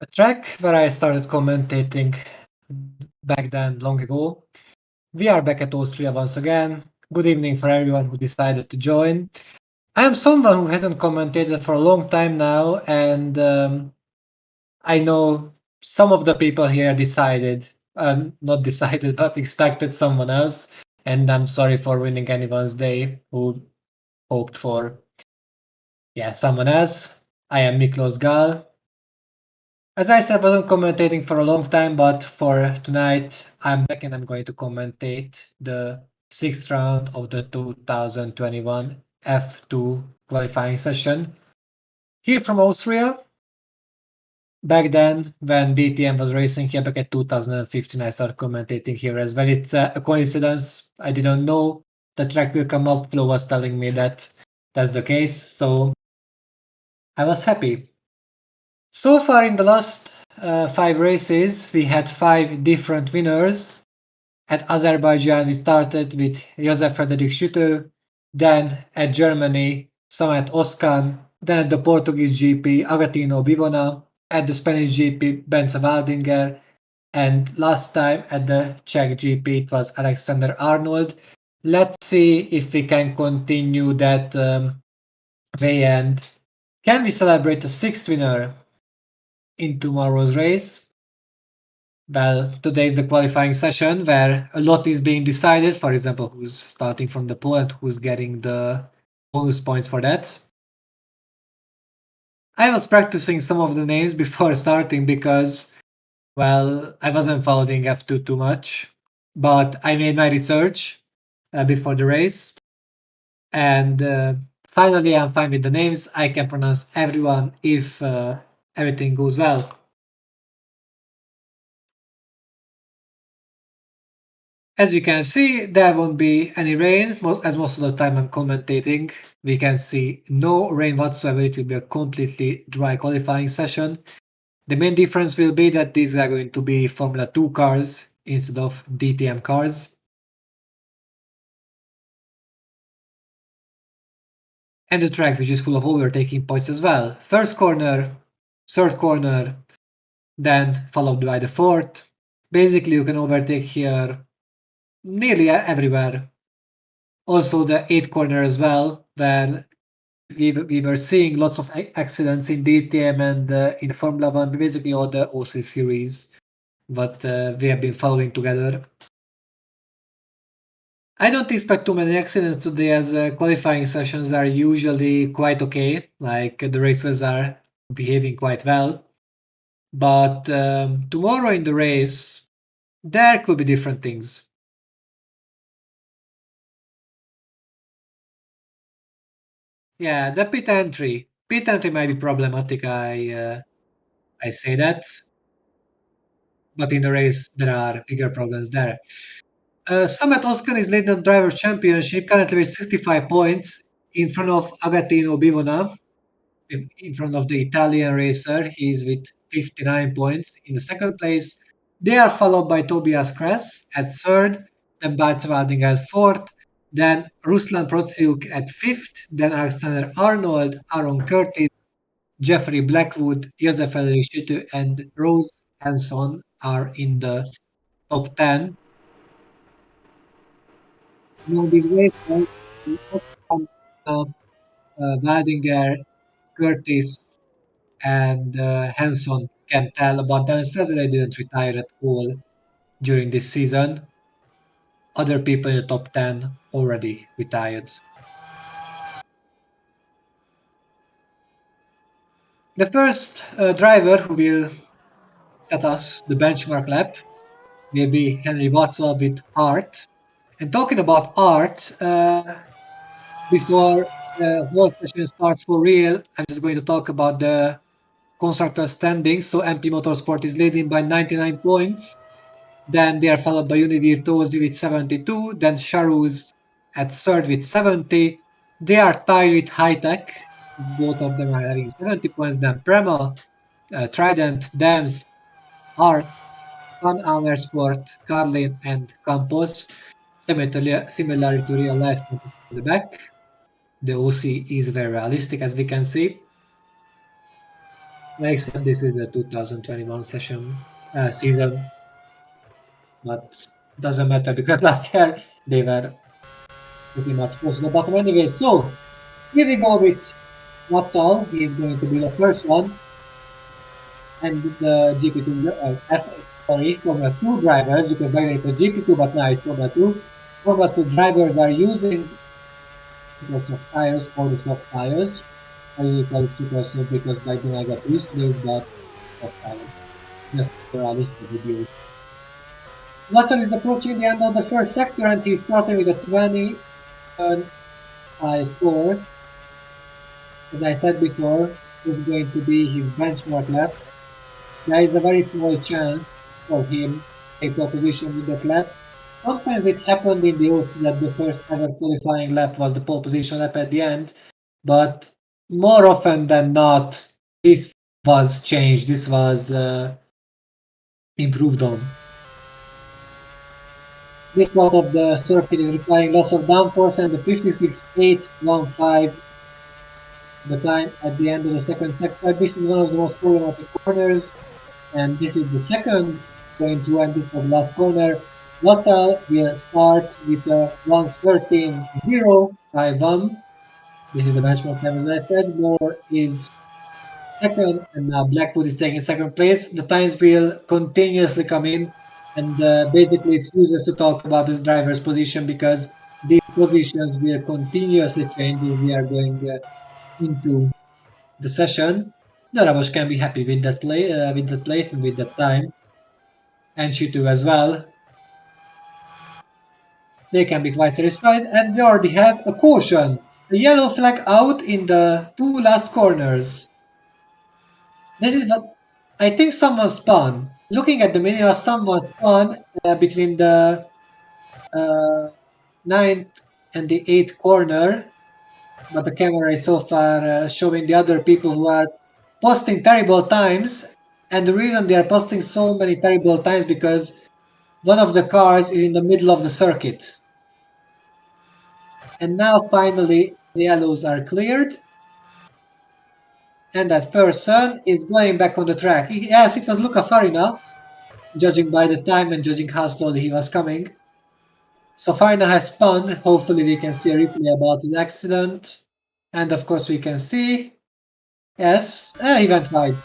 a track where I started commentating back then long ago. We are back at Austria once again. Good evening for everyone who decided to join. I am someone who hasn't commentated for a long time now, and I know some of the people here decided, not decided, but expected someone else, and I'm sorry for ruining anyone's day who hoped for, someone else. I am Miklos Gal. As I said, I wasn't commentating for a long time, but for tonight, I'm back and I'm going to commentate the sixth round of the 2021 F2 qualifying session. Here from Austria, back then when DTM was racing here back at 2015, I started commentating here as well. It's a coincidence. I didn't know the track will come up. Flo was telling me that that's the case, so I was happy. So far in the last 5 races, we had 5 different winners. At Azerbaijan, we started with Josef Frederik Schütte, then at Germany, Samet Özkan, then at the Portuguese GP, Agostino Bivona, at the Spanish GP, Bence Waldinger, and last time at the Czech GP, it was Alexander Arnold. Let's see if we can continue that way, and can we celebrate a 6th winner in tomorrow's race? Well, today is the qualifying session where a lot is being decided. For example, who's starting from the pole and who's getting the bonus points for that. I was practicing some of the names before starting because, well, I wasn't following F2 too much, but I made my research before the race. And finally, I'm fine with the names. I can pronounce everyone if everything goes well. As you can see, there won't be any rain, as most of the time I'm commentating. We can see no rain whatsoever. It will be a completely dry qualifying session. The main difference will be that these are going to be Formula 2 cars instead of DTM cars. And the track, which is full of overtaking points as well. First corner, third corner, then followed by the fourth. Basically, you can overtake here nearly everywhere. Also the 8th corner as well, where we were seeing lots of accidents in DTM and in Formula 1, basically all the OC series, but we have been following together. I don't expect too many accidents today, as qualifying sessions are usually quite okay, like the racers are behaving quite well. But tomorrow in the race, there could be different things. Yeah, the pit entry. Pit entry might be problematic, I say that. But in the race, there are bigger problems there. Samet Özkan is leading the Drivers' Championship, currently with 65 points, in front of Agostino Bivona, in front of the Italian racer. He is with 59 points in the second place. They are followed by Tobias Kress at third, then Bart Walding at fourth, then Ruslan Protsiuk at fifth, then Alexander Arnold, Aaron Curtis, Jeffrey Blackwood, Josef Frederik Schütte, and Rose Hanson are in the top 10. Among these racers, Waldinger, Curtis, and Hanson can tell, but themselves they didn't retire at all during this season. Other people in the top 10 already retired. The first driver who will set us the benchmark lap will be Henry Watzlaw with Art. And talking about Art, before the whole session starts for real, I'm just going to talk about the constructor standings. So MP Motorsport is leading by 99 points. Then they are followed by Univirtuosi with 72. Then Charus at third with 70. They are tied with High Tech. Both of them are having 70 points. Then Prema, Trident, Dams, Art, Van Amersfoort, Carlin, and Campos. Similarly to real life in the back. The OC is very realistic, as we can see. Makes sense. This is the 2021 season, but doesn't matter because last year they were pretty much close to the bottom anyway. So here we go with Watsal. He's going to be the first one, and the GP2 Formula 2 drivers, because back then it was GP2, but now it's Formula 2. Formula 2 drivers are using super soft tires or the soft tires. I usually call it super soft because back then I got used to this, but soft tires. Just for a list of videos. Watson is approaching the end of the first sector and he's starting with a 20.54. As I said before, this is going to be his benchmark lap. There is a very small chance for him to take pole position with that lap. Sometimes it happened in the OC that the first ever qualifying lap was the pole position lap at the end, but more often than not, this was changed. This was improved on. This part of the circuit is requiring loss of downforce and the 56.815 the time at the end of the second sector. This is one of the most problematic corners, and this is the second going through, and this was the last corner. Watsal will start with a 1:13.051. This is the benchmark time, as I said. Moore is second, and now Blackwood is taking second place. The times will continuously come in, and basically it's useless to talk about the driver's position because these positions will continuously change as we are going into the session. Darabos can be happy with that with that place and with that time, and she too as well. They can be quite satisfied, and we already have a caution. A yellow flag out in the two last corners. This is what I think someone spun. Looking at the video, someone spun between the ninth and the 8th corner, but the camera is so far showing the other people who are posting terrible times, and the reason they are posting so many terrible times because one of the cars is in the middle of the circuit. And now finally the yellows are cleared, and that person is going back on the track. Yes, it was Luca Farina, judging by the time and judging how slowly he was coming. So Farina has spun. Hopefully we can see a replay about his accident. And of course we can see, yes, he went wide.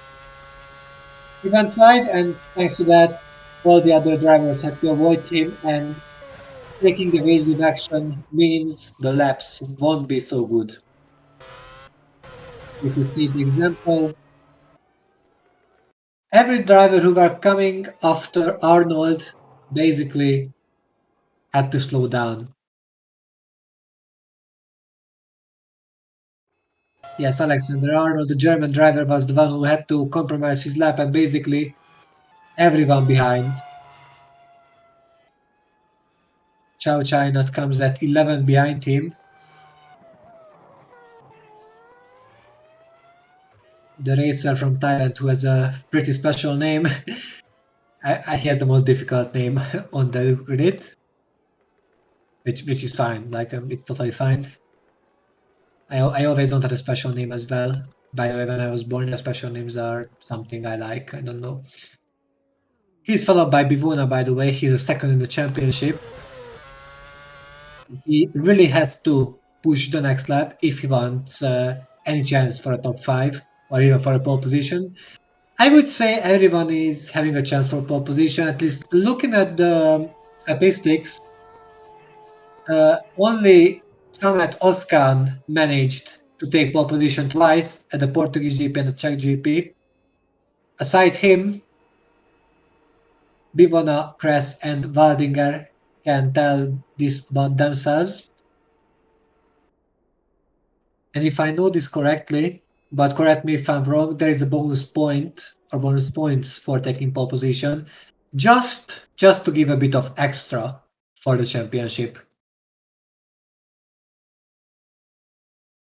He went wide, and thanks to that, all the other drivers had to avoid him, and taking the wage deduction means the laps won't be so good. If you see the example, every driver who were coming after Arnold basically had to slow down. Yes, Alexander Arnold, the German driver, was the one who had to compromise his lap, and basically everyone behind. Chow China comes at 11 behind him. The racer from Thailand who has a pretty special name. He has the most difficult name on the grid, which is fine. Like it's totally fine. I always wanted a special name as well. By the way, when I was born, the special names are something I like. I don't know. He's followed by Bivuna, by the way. He's a second in the championship. He really has to push the next lap if he wants any chance for a top 5 or even for a pole position. I would say everyone is having a chance for pole position, at least looking at the statistics. Only Samet Oskan managed to take pole position twice at the Portuguese GP and the Czech GP. Aside him, Bivona, Kress, and Waldinger can tell this about themselves. And if I know this correctly, but correct me if I'm wrong, there is a bonus point or bonus points for taking pole position, just to give a bit of extra for the championship.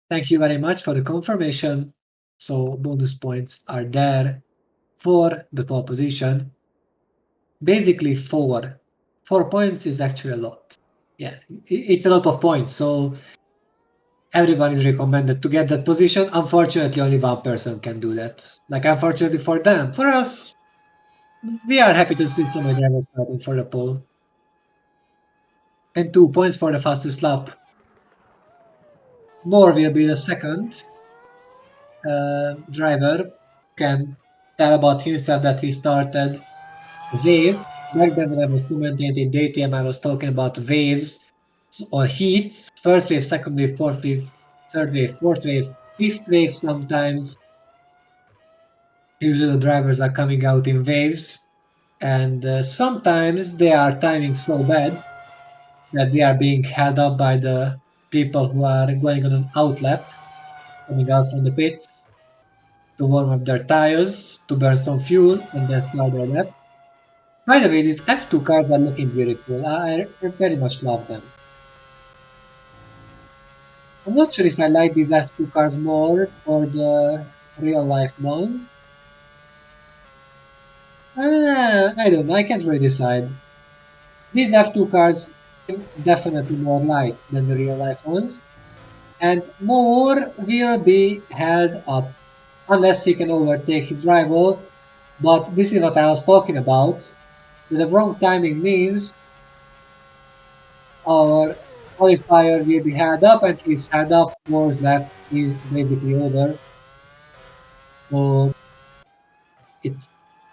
Thank you very much for the confirmation. So bonus points are there for the pole position. Basically 4. 4 points is actually a lot. Yeah, it's a lot of points. So everyone is recommended to get that position. Unfortunately, only one person can do that. Like, unfortunately for them. For us, we are happy to see so many drivers fighting for the pole. And 2 points for the fastest lap. Moore will be the second driver. Can tell about himself that he started wave. Back then when I was commentating DTM, I was talking about waves or heats. First wave, second wave, fourth wave, third wave, fourth wave, fifth wave sometimes. Usually the drivers are coming out in waves. And sometimes they are timing so bad that they are being held up by the people who are going on an outlap, coming out from the pits to warm up their tires, to burn some fuel, and then start their lap. By the way, these F2 cars are looking beautiful. I very much love them. I'm not sure if I like these F2 cars more or the real life ones. I don't know, I can't really decide. These F2 cars seem definitely more light than the real life ones, and more will be held up unless he can overtake his rival. But this is what I was talking about. The wrong timing means our qualifier will be held up, and his held up, Moore's lap is basically over. So it's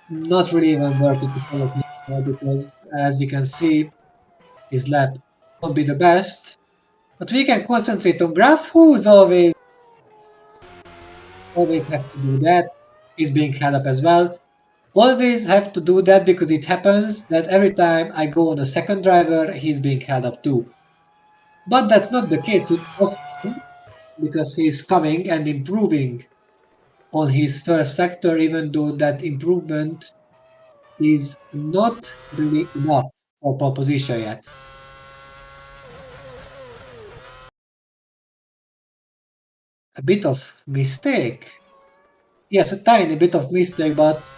not really even worth it to follow him now because, as we can see, his lap won't be the best. But we can concentrate on Graf, who's always have to do that. He's being held up as well. Always have to do that because it happens that every time I go on a second driver, he's being held up too. But that's not the case with Austin because he's coming and improving on his first sector, even though that improvement is not really enough for pole position yet. A bit of mistake. Yes, a tiny bit of mistake, but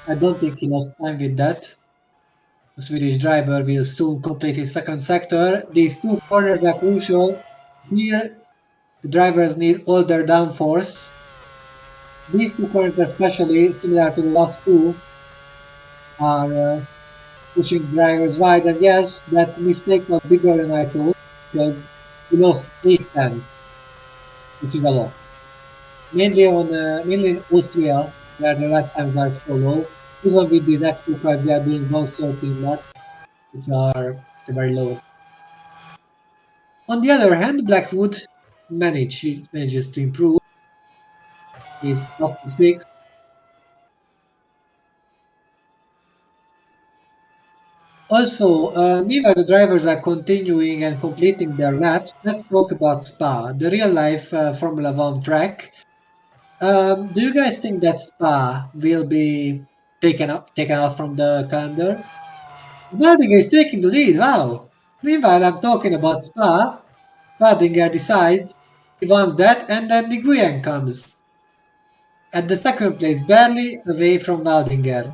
I don't think he lost time with that. The Swedish driver will soon complete his second sector. These two corners are crucial. Here, the drivers need all their downforce. These two corners, especially similar to the last two, are pushing drivers wide. And yes, that mistake was bigger than I thought because he lost 8 tenths, which is a lot. Mainly in Austria, where the lap times are so low. Even with these F2 cars, they are doing 113 laps, which are very low. On the other hand, Blackwood manages to improve. He's up to 6th. Also, meanwhile the drivers are continuing and completing their laps, let's talk about Spa, the real life Formula 1 track. Do you guys think that Spa will be taken off from the calendar? Waldinger is taking the lead, wow! Meanwhile, I'm talking about Spa. Waldinger decides he wants that, and then Nguyen comes at the second place, barely away from Waldinger.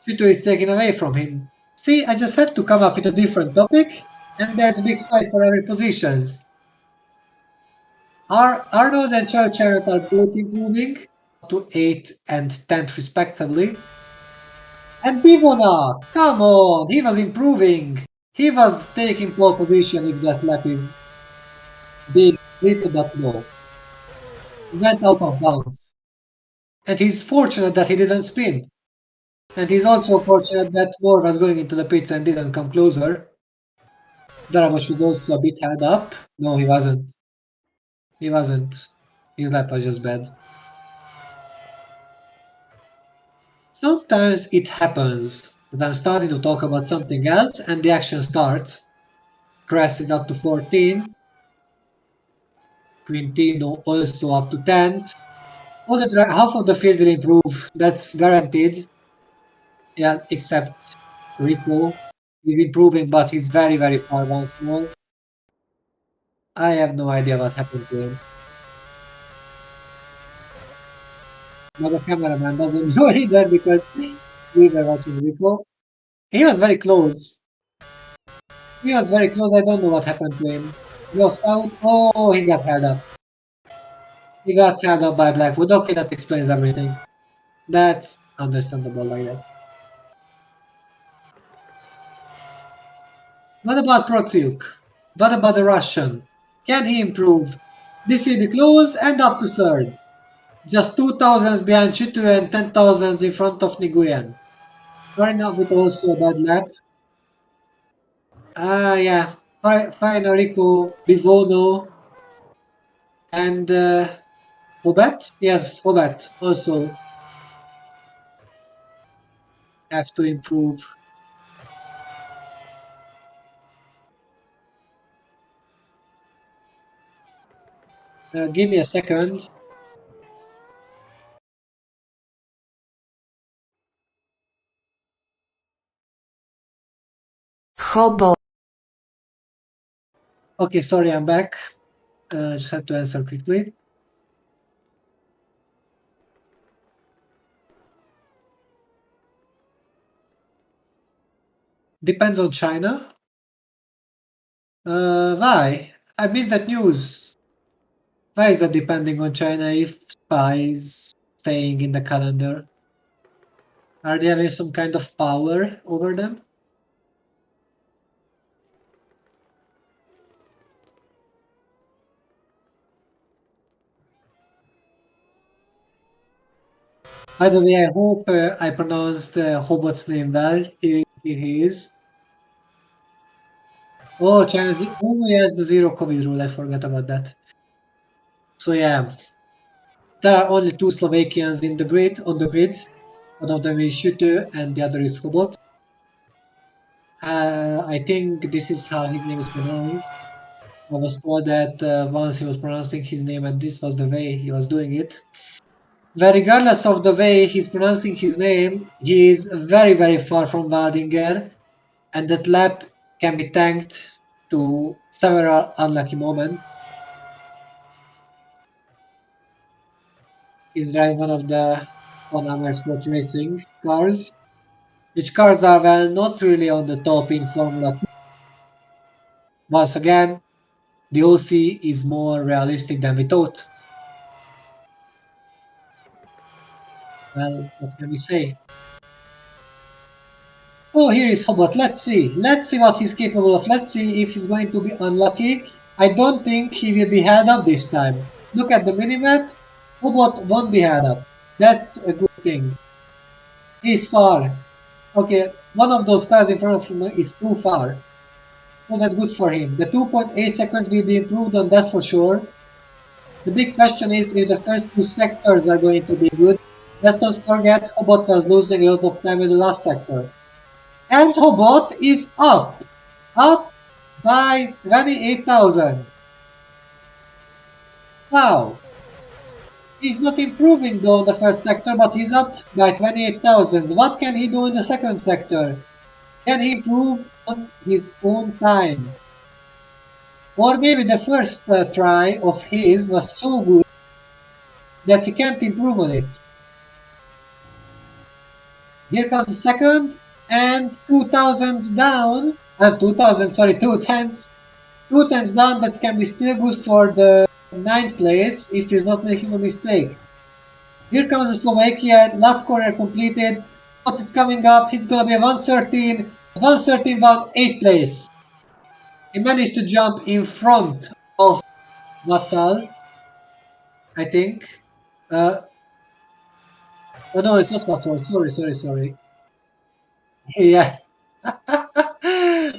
Shuto is taken away from him. See, I just have to come up with a different topic, and there's a big fight for every positions. Arnold and Churchill are both improving to 8th and 10th respectively. And Bivona, come on, he was improving. He was taking pole position if that lap is being completed, but no. He went out of bounds. And he's fortunate that he didn't spin. And he's also fortunate that Moore was going into the pits and didn't come closer. Darabos was also a bit held up. No, he wasn't. He wasn't. His lap was just bad. Sometimes it happens that I'm starting to talk about something else and the action starts. Cress is up to 14. Quintino also up to 10th. Half of the field will improve, that's guaranteed. Yeah, except Rico. He's improving, but he's very, very far once more. I have no idea what happened to him. But the cameraman doesn't know either because we were watching Rico. He was very close. I don't know what happened to him. Lost out. Oh, he got held up. He got held up by Blackwood. Okay, that explains everything. That's understandable like that. What about Protsiuk? What about the Russian? Can he improve? This will be close and up to third. Just 2,000 behind Chitu and 10,000 in front of Nguyen. Right now with also a bad lap. Yeah. Rico, Bivono, and Hobat? Yes, Hobat also have to improve. Give me a second. Hobo. Okay, sorry, I'm back. Just had to answer quickly. Depends on China. Why? I missed that news. Why is that depending on China if Spa is staying in the calendar? Are they having some kind of power over them? By the way, I hope I pronounced Hobot's name well. Here he is. Oh, China's. Oh, yes, the zero COVID rule. I forgot about that. So yeah, there are only two Slovakians in the grid on the grid. One of them is Schutte and the other is Hobot. I think this is how his name is pronounced. I was told that once he was pronouncing his name, and this was the way he was doing it. But regardless of the way he's pronouncing his name, he is very, very far from Waldinger, and that lap can be thanked to several unlucky moments. He's driving one of the Panama Sport Racing cars, which cars are well not really on the top in Formula 2. Once again, the OC is more realistic than we thought. Well, what can we say? So here is Hobart. Let's see. Let's see what he's capable of. Let's see if he's going to be unlucky. I don't think he will be held up this time. Look at the minimap. Hobart won't be held up. That's a good thing. He's far. Okay, one of those cars in front of him is too far. So that's good for him. The 2.8 seconds will be improved on, that's for sure. The big question is if the first two sectors are going to be good. Let's not forget Hobart was losing a lot of time in the last sector. And Hobart is up by 28,000. Wow. He's not improving though in the first sector, but he's up by 28,000. What can he do in the second sector? Can he improve on his own time? Or maybe the first try of his was so good that he can't improve on it. Here comes the second, and 2,000 down. 2,000, sorry, 2 tenths. 2 tenths down, that can be still good for the 9th place if he's not making a mistake. Here comes the Slovakia, last corner completed. What is coming up? He's gonna be a 113. 113 won 8th place. He managed to jump in front of Vatsal, I think. Oh no, it's not Vatsal. Sorry. Yeah.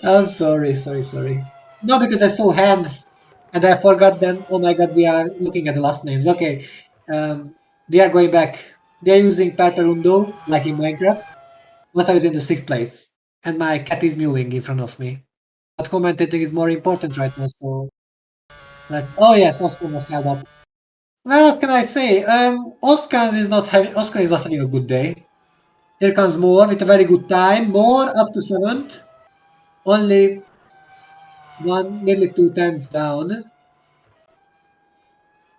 I'm sorry. No, because I saw hand and I forgot then. Oh my god, we are looking at the last names. Okay. We are going back. They are using Perperundo, like in Minecraft. Vatsal is in the 6th place. And my cat is mewing in front of me. But commentating is more important right now, so let's. Oh yes, Oscar was held up. Well, what can I say? Oscar is not having a good day. Here comes Moore with a very good time. Moore up to 7th. Only nearly 2 tenths down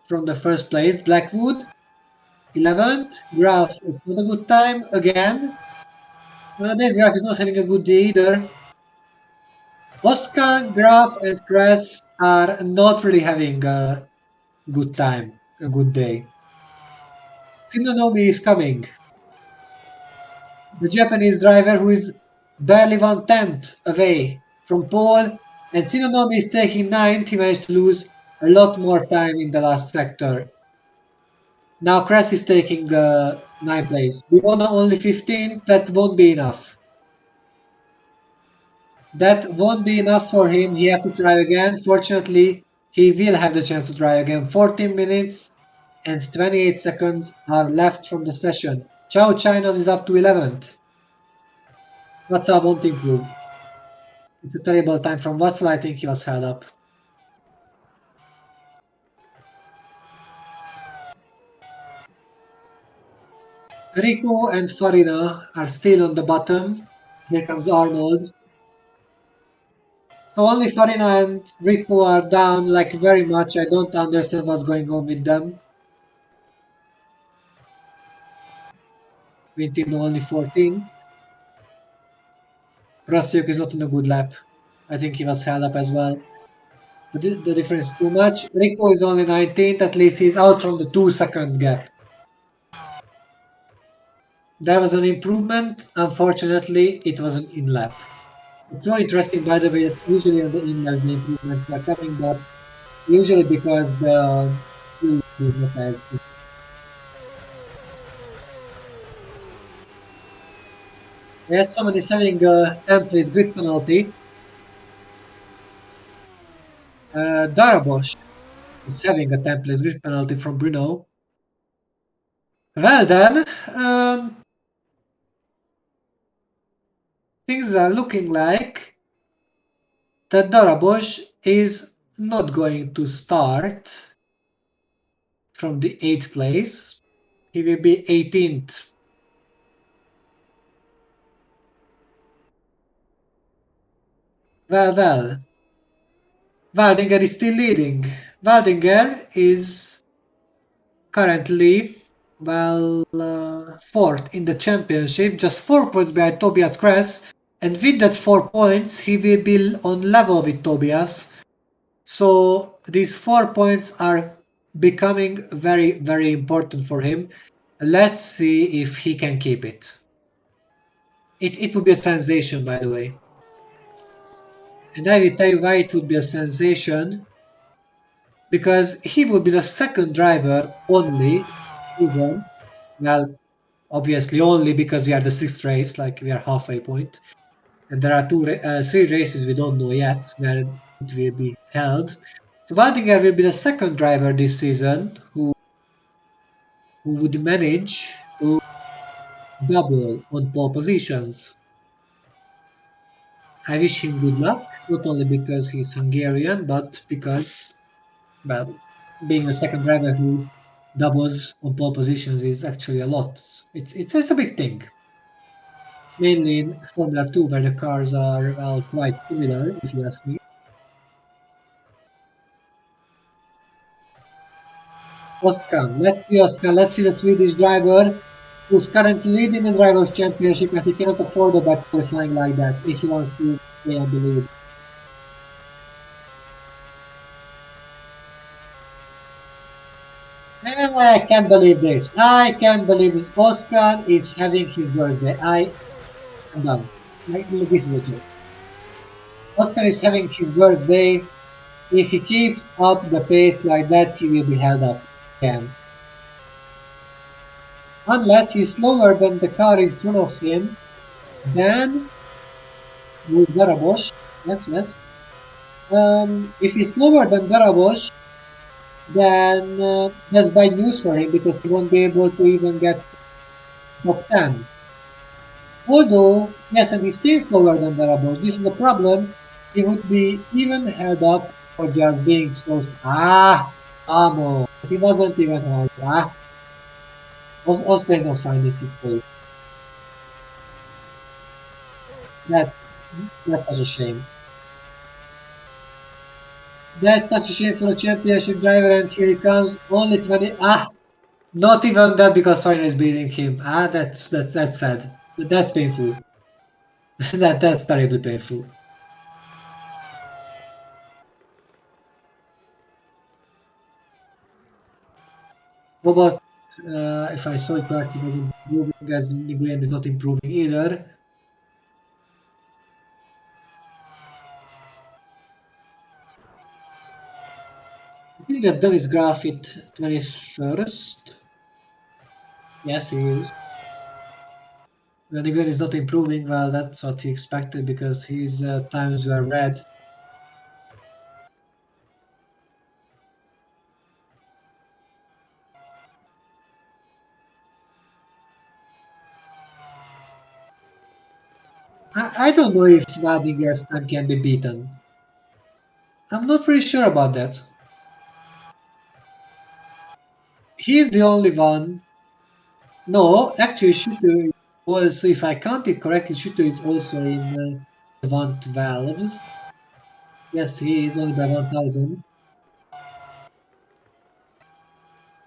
from the first place. Blackwood 11th. Graf is not a good time again. This Graf is not having a good day either. Oscar, Graf, and Kress are not really having a good time, a good day. Shinnonomi is coming. The Japanese driver who is barely 1/10 away from pole, and Shinnonomi is taking 9th. He managed to lose a lot more time in the last sector. Now Kress is taking 9th place. We won only 15th. That won't be enough. That won't be enough for him. He has to try again. Fortunately, he will have the chance to try again. 14 minutes and 28 seconds are left from the session. Chao China is up to 11th. Watsa won't improve. It's a terrible time from Watsa. I think he was held up. Rico and Farina are still on the bottom. Here comes Arnold. So only Farina and Rico are down like very much. I don't understand what's going on with them. Quintino only 14th. Prasiuk is not on a good lap. I think he was held up as well. The difference is too much. Rico is only 19th. At least he's out from the 2-second gap. There was an improvement. Unfortunately, it was an in-lap. It's so interesting, by the way, that usually on the in-laps the improvements are coming, but usually because the field is not as good. Yes, someone is having a 10th place grid penalty. Darabosh is having a 10th place grid penalty from Bruno. Well then, things are looking like that Darabosh is not going to start from the 8th place. He will be 18th. Well. Waldinger is still leading. Waldinger is currently, 4th in the championship, just 4 points behind Tobias Kress. And with that 4 points, he will be on level with Tobias. So these 4 points are becoming very, very important for him. Let's see if he can keep it. It would be a sensation, by the way. And I will tell you why it would be a sensation. Because he would be the second driver only season. Well, obviously only because we are the 6th race, like we are halfway point. And there are 3 races we don't know yet where it will be held. So Waldinger will be the second driver this season who would manage to double on pole positions. I wish him good luck, not only because he's Hungarian, but because, well, being a second driver who doubles on pole positions is actually a lot. It's a big thing. Mainly in Formula 2, where the cars are, well, quite similar, if you ask me. Oscar, let's see the Swedish driver who's currently leading the Drivers' Championship, and he cannot afford a bad qualifying like that if he wants to stay on the lead. I can't believe this. I can't believe this. Oscar is having his birthday. I'm done. Like, this is a joke. Oscar is having his birthday. If he keeps up the pace like that, he will be held up again. Unless he's slower than the car in front of him, then who's Darabosh? Yes. If he's slower than Darabosh, then that's bad news for him because he won't be able to even get top 10. Although, yes, and he's still slower than Darabosh. This is a problem. He would be even held up for just being so. Amo. But he wasn't even held. Oscar is not finding his place. That's such a shame. That's such a shame for a championship driver, and here he comes. Only 20. Not even that because Farina is beating him. That's sad. That's painful. That's terribly painful. How about if I saw it correctly, not improving as Nguyen is not improving either. I think that done his graph at 21st. Yes, he is. When Nguyen is not improving, well, that's what he expected because his times were red. I don't know if Nadinger's time can be beaten. I'm not really sure about that. He's the only one. No, actually, Shuto is also, if I count it correctly, Shuto is also in the 112s. Yes, he is only by 1000.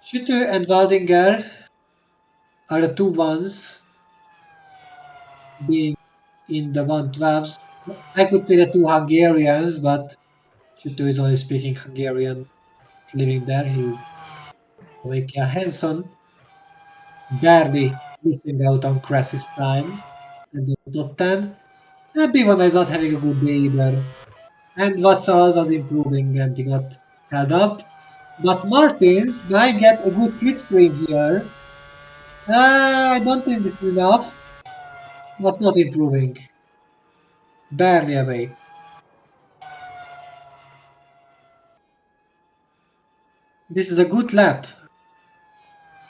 Schutter and Waldinger are the two ones being in the 112s. I could say the two Hungarians, but Schutter is only speaking Hungarian, living there. He's Slovakia. Hanson barely missing out on Kress's time in the top 10. And B1 is not having a good day either. And Vatsal was improving and he got held up. But Martins might get a good slipstream here. I don't think this is enough, but not improving. Barely away. This is a good lap.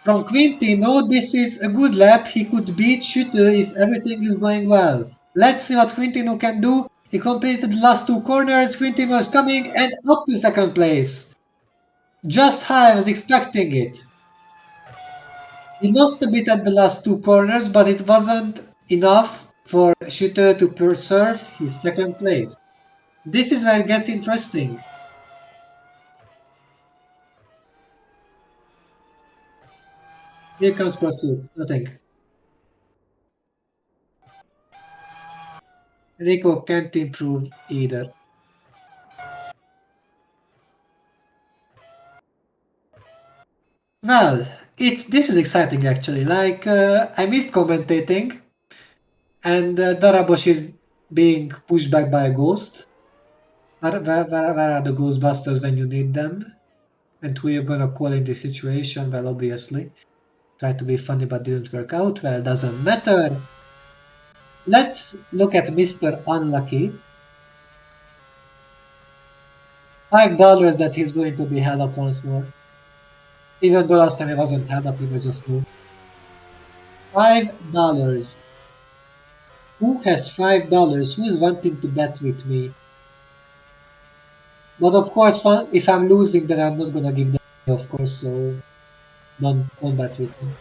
From Quintino, this is a good lap. He could beat Schutter if everything is going well. Let's see what Quintino can do. He completed the last two corners. Quintino is coming and up to second place. Just how I was expecting it. He lost a bit at the last two corners, but it wasn't enough for Schutter to preserve his second place. This is where it gets interesting. Here comes Pursuit. Nothing. Rico can't improve either. Well, this is exciting actually. Like I missed commentating, and Darabosh is being pushed back by a ghost. Where are the Ghostbusters when you need them? And who you're gonna call in this situation? Well, obviously, try to be funny but didn't work out. Well, doesn't matter. Let's look at Mr. Unlucky. $5 that he's going to be held up once more. Even though last time he wasn't held up, he was just low. $5. Who has $5? Who is wanting to bet with me? But of course, if I'm losing, then I'm not gonna give them, of course, so don't bet with me.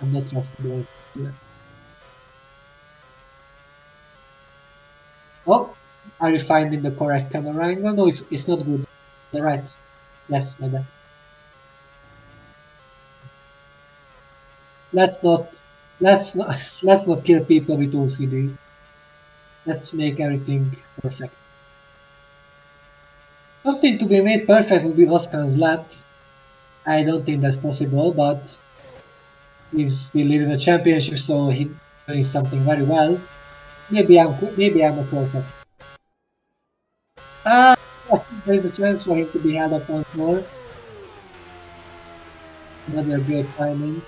I'm not trustable. Oh, are you finding the correct camera angle? No, it's not good. The right. Yes, like that. Let's not kill people with OCDs. Let's make everything perfect. Something to be made perfect would be Oscar's lap. I don't think that's possible, but he's still leading the championship, so he's doing something very well. Maybe I'm a close-up. There's a chance for him to be held up once more. Another great timing.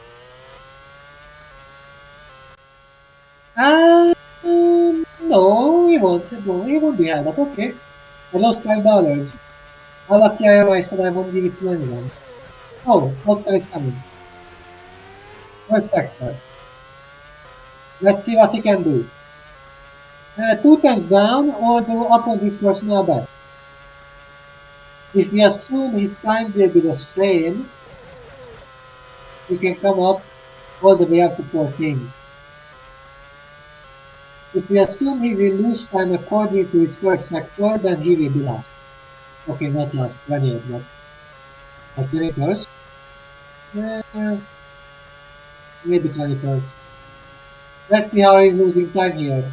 No, he won't. No, he won't be held up. Okay. I lost $5. How lucky I am, I said I won't give it to anyone. Oh, Oscar is coming. First sector. Let's see what he can do. 2 turns down or go up on his personal best. If we assume his time will be the same, he can come up all the way up to 14. If we assume he will lose time according to his first sector, then he will be last. Okay, not last, 20th, but 21st. Maybe 21st. Let's see how he's losing time here.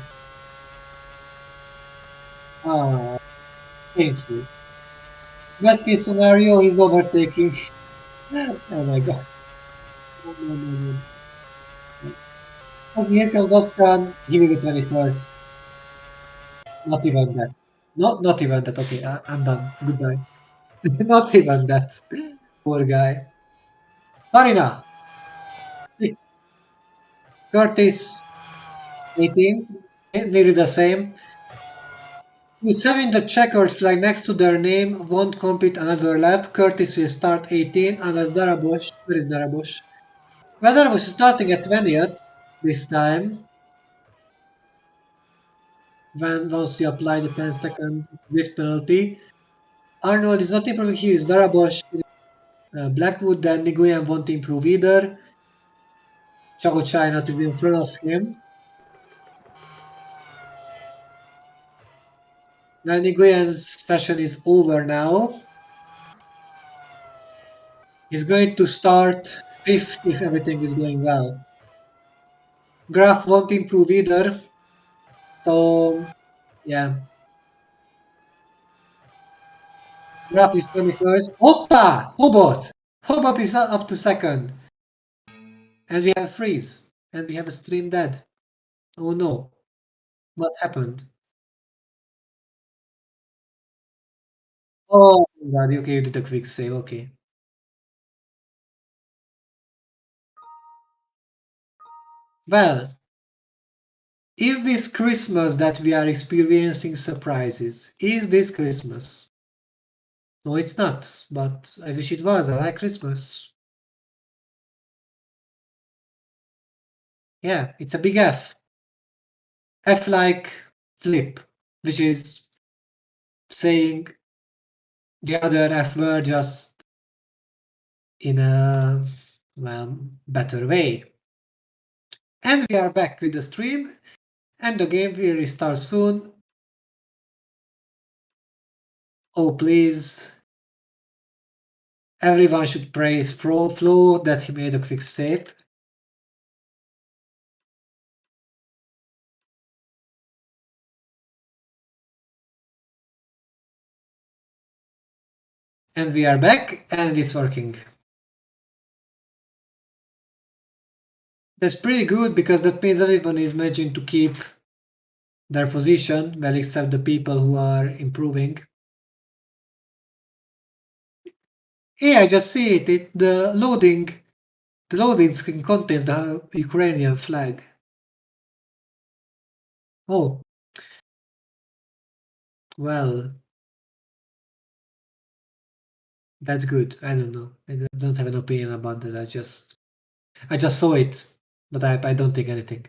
Painful. Best case scenario, he's overtaking Oh my god. No, no, no, no. Okay, here comes Oscar giving it 21st. Not even that. Not even that. Okay, I'm done. Goodbye. Not even that. Poor guy. Farina, 6. Curtis, 18. Nearly the same. Who's having the checkered flag next to their name won't compete another lap. Curtis will start 18 unless Darabosh. Where is Darabosh? Well, Darabosh is starting at 20th this time. When once you apply the 10-second drift penalty. Arnold is not improving here. Is Darabosh. Blackwood, then Nguyen won't improve either. Chao Chynot is in front of him. Well, Nguyen's session is over now. He's going to start 5th if everything is going well. Graf won't improve either. So, yeah. Graf is 21st. Hoppa! Hobot! Hobot is up to 2nd. And we have a freeze. And we have a stream dead. Oh no. What happened? Oh god, okay, you did a quick save, okay. Well, is this Christmas that we are experiencing surprises? Is this Christmas? No, it's not, but I wish it was. I like Christmas. Yeah, it's a big F. F like flip, which is saying the other F word just in a, well, better way. And we are back with the stream, and the game will restart soon. Oh, please. Everyone should praise Flo that he made a quick save. And we are back, and it's working. That's pretty good, because that means everyone is managing to keep their position, well, except the people who are improving. Yeah, I just see it. The loading screen contains the Ukrainian flag. Oh, well, that's good. I don't know. I don't have an opinion about that. I just saw it, but I don't think anything.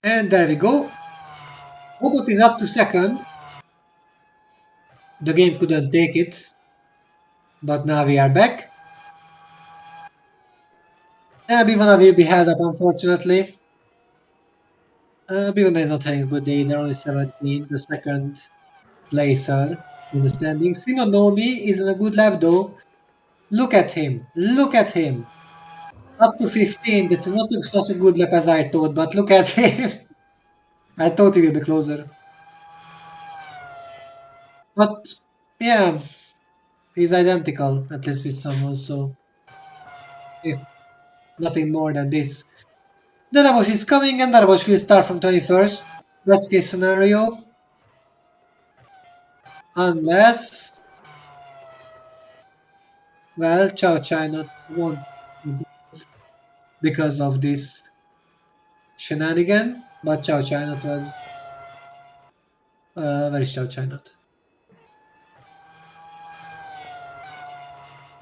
And there we go. Robot is up to 2nd. The game couldn't take it, but now we are back. Bivana will be held up, unfortunately. Bivana is not having a good day. They're only 17, the 2nd placer in the standings. Sinonomi is in a good lap, though. Look at him. Look at him. Up to 15. This is not such a good lap as I thought, but look at him. I thought he would be closer. But, yeah, he's identical, at least with someone, so if nothing more than this. Darabosh is coming, and Darabosh will start from 21st. Best case scenario. Unless, well, Chao Chynot won't improve because of this shenanigan, but Chao Chynot was where is Chao Chynot?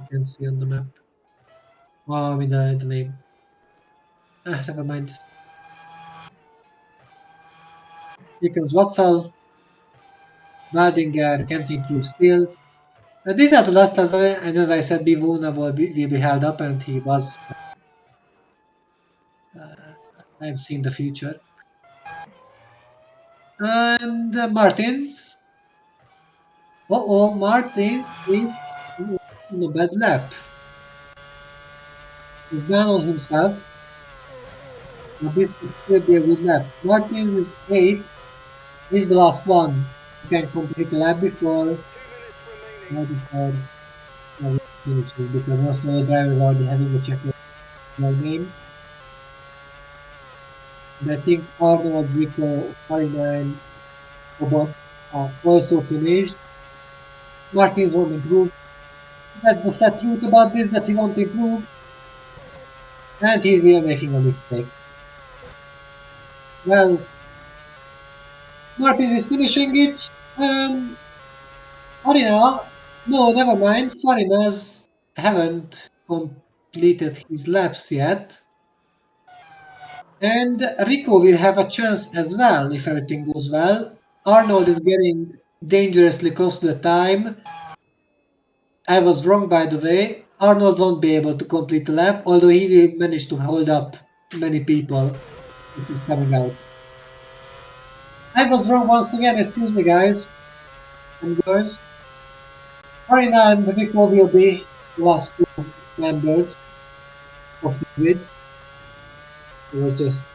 You can see on the map. Oh, with the name. Never mind. Here comes Watzel. Waldinger can't improve still. These are the last laps, and as I said, Bivuna will be held up, and he was. I've seen the future. And Martins. Martins is in a bad lap. He's down on himself, but this could still be a good lap. Martins is 8th. This is the last one. You can complete the lap before finishes because most of the drivers already having a check their name. And I think Arnold, Rico, 49, Robot also finished. Martins won't improve. That's the sad truth about this, that he won't improve. And he's here making a mistake. Well, Martins is finishing it. Farina, no, never mind. Farina's haven't completed his laps yet. And Rico will have a chance as well if everything goes well. Arnold is getting dangerously close to the time. I was wrong, by the way. Arnold won't be able to complete the lap, although he will manage to hold up many people if he's coming out. I was wrong once again, excuse me guys and girls. Farina and Rico will be the last two members of the grid. I was just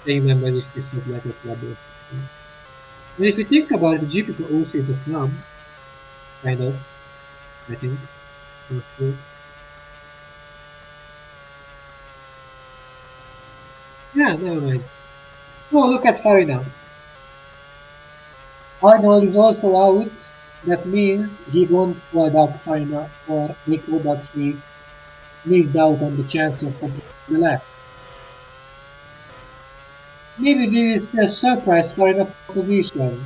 saying members if this was like a club or something. And if you think about it, the GP4 OC is a club, kind of, I think. Not sure. Yeah, never mind. So look at Farina. Arnold is also out. That means he won't hold up Farina or Rico, but he missed out on the chance of completing the lap. Maybe this is a surprise Farina position.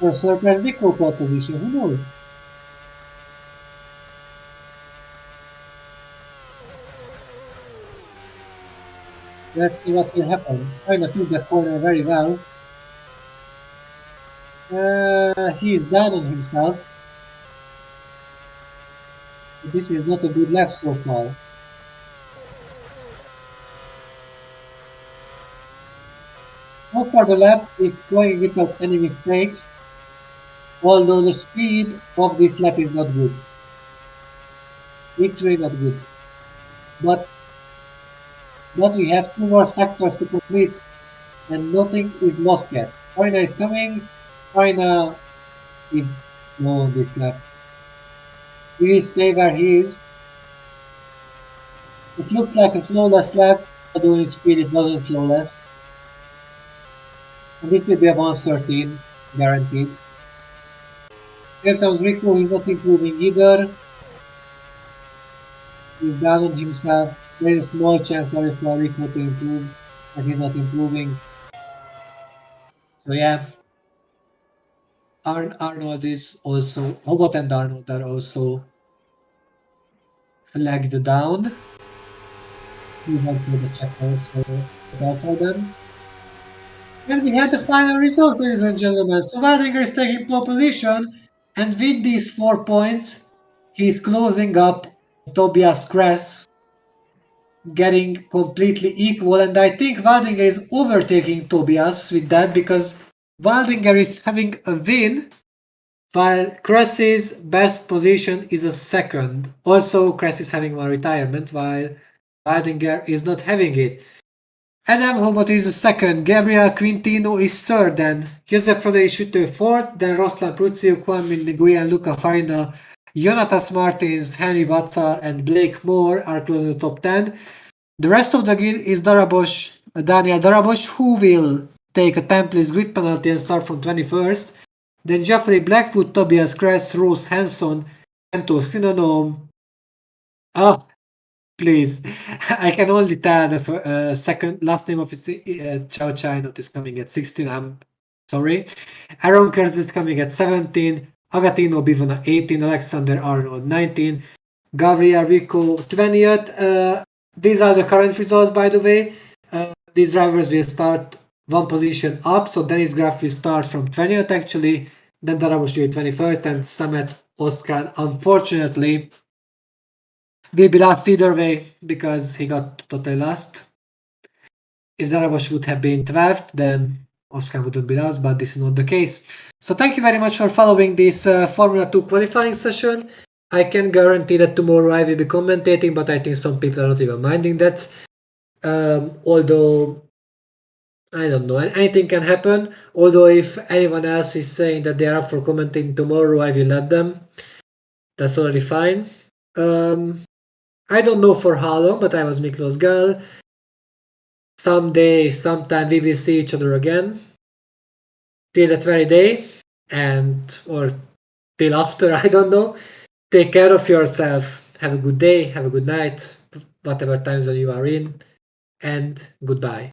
Or surprise Rico position, who knows? Let's see what will happen. Farina took that corner very well. He is down on himself. This is not a good lap so far. So far the lap is going without any mistakes, although the speed of this lap is not good. It's really not good. But we have two more sectors to complete and nothing is lost yet. Farina is coming. Farina is low on this lap. He will stay where he is. It looked like a flawless lap, although in speed it wasn't flawless. And it will be a 113, guaranteed. Here comes Rico, he's not improving either. He's down on himself. There is a small chance for Rico to improve, but he's not improving. So yeah, Arnold is also, Hobot and Arnold are also flagged down. We went for the checker, so it's all for them. And we had the final results, ladies and gentlemen. So Waldinger is taking pole position, and with these 4 points, he's closing up Tobias Kress, getting completely equal. And I think Waldinger is overtaking Tobias with that because Waldinger is having a win, while Kress's best position is a second. Also, Kress is having one retirement, while Waldinger is not having it. Adam Hobot is the second, Gabriel Quintino is third, then Josef Rodriguez fourth, then Roslan Pruzio, Kwame Nguyen, Luca Farina, Jonatas Martins, Henry Watzar, and Blake Moore are close to the top 10. The rest of the grid is Daniel Darabosh, who will take a 10-place grid penalty and start from 21st. Then Jeffrey Blackwood, Tobias Kress, Rose Hanson, Anto Sinonom. Oh, please. I can only tell the second last name of his Chow Chai not is coming at 16. I'm sorry. Aaron Kurz is coming at 17. Agatino Bivona 18. Alexander Arnold 19. Gabriel Rico 20th. These are the current results, by the way. These drivers will start one position up. So Dennis Graf will start from 20th actually. Then Darabush will 21st. And Samet Oskan, unfortunately, will be last either way because he got totally last. If Darabosh would have been 12th, then Oscar wouldn't be last, but this is not the case. So thank you very much for following this Formula 2 qualifying session. I can guarantee that tomorrow I will be commentating, but I think some people are not even minding that. Although I don't know. Anything can happen. Although if anyone else is saying that they are up for commenting tomorrow, I will let them. That's already fine. I don't know for how long, but I was Miklos Gal. Someday, sometime we will see each other again. Till that very day, or till after, I don't know. Take care of yourself. Have a good day, have a good night, whatever time zone you are in, and goodbye.